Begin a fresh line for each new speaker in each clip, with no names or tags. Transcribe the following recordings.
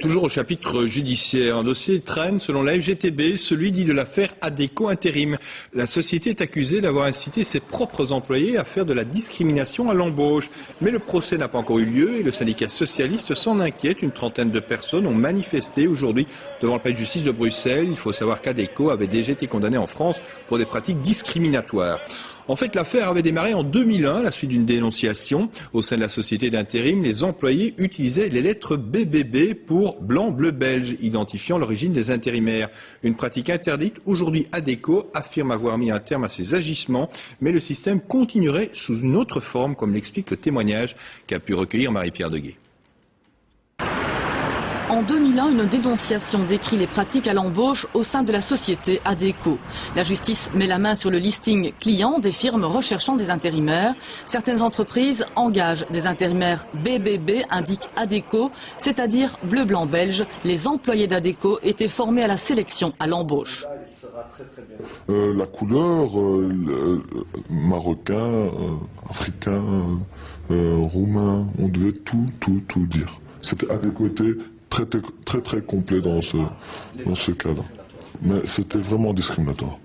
Toujours au chapitre judiciaire, un dossier traîne selon la FGTB, celui dit de l'affaire Adecco Intérim. La société est accusée d'avoir incité ses propres employés à faire de la discrimination à l'embauche. Mais le procès n'a pas encore eu lieu et le syndicat socialiste s'en inquiète. Une trentaine de personnes ont manifesté aujourd'hui devant le palais de justice de Bruxelles. Il faut savoir qu'Adecco avait déjà été condamné en France pour des pratiques discriminatoires. En fait, l'affaire avait démarré en 2001 à la suite d'une dénonciation. Au sein de la société d'intérim, les employés utilisaient les lettres BBB pour blanc-bleu belge, identifiant l'origine des intérimaires. Une pratique interdite. Aujourd'hui, Adecco affirme avoir mis un terme à ces agissements, mais le système continuerait sous une autre forme, comme l'explique le témoignage qu'a pu recueillir Marie-Pierre Deguet.
En 2001, une dénonciation décrit les pratiques à l'embauche au sein de la société Adecco. La justice met la main sur le listing client des firmes recherchant des intérimaires. Certaines entreprises engagent des intérimaires BBB, indique Adecco, c'est-à-dire bleu-blanc belge. Les employés d'Adecco étaient formés à la sélection à l'embauche.
La couleur, marocain, africain, roumain, on devait tout dire. Adecco était très complet dans ce cadre. Mais c'était vraiment discriminatoire.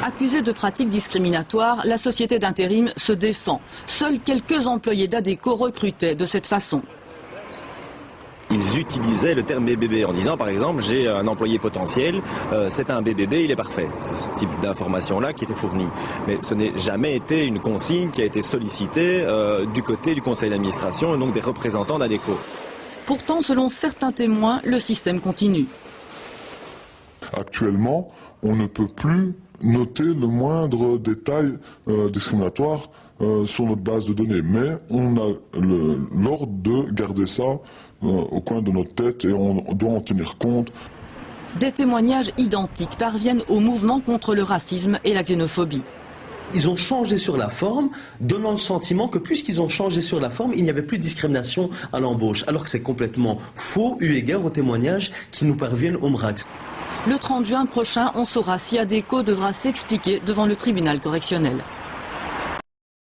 Accusée de pratiques discriminatoires, la société d'intérim se défend. Seuls quelques employés d'Adecco recrutaient de cette façon.
Ils utilisaient le terme BBB en disant, par exemple, j'ai un employé potentiel, c'est un BBB, il est parfait. C'est ce type d'information-là qui était fournie. Mais ce n'est jamais été une consigne qui a été sollicitée du côté du conseil d'administration et donc des représentants d'Adecco.
Pourtant, selon certains témoins, le système continue.
Actuellement, on ne peut plus noter le moindre détail discriminatoire sur notre base de données. Mais on a l'ordre de garder ça au coin de notre tête et on doit en tenir compte.
Des témoignages identiques parviennent au mouvement contre le racisme et la xénophobie.
Ils ont changé sur la forme, donnant le sentiment que puisqu'ils ont changé sur la forme, il n'y avait plus de discrimination à l'embauche. Alors que c'est complètement faux, eu égard aux témoignages qui nous parviennent au MRAX.
Le 30 juin prochain, on saura si Adecco devra s'expliquer devant le tribunal correctionnel.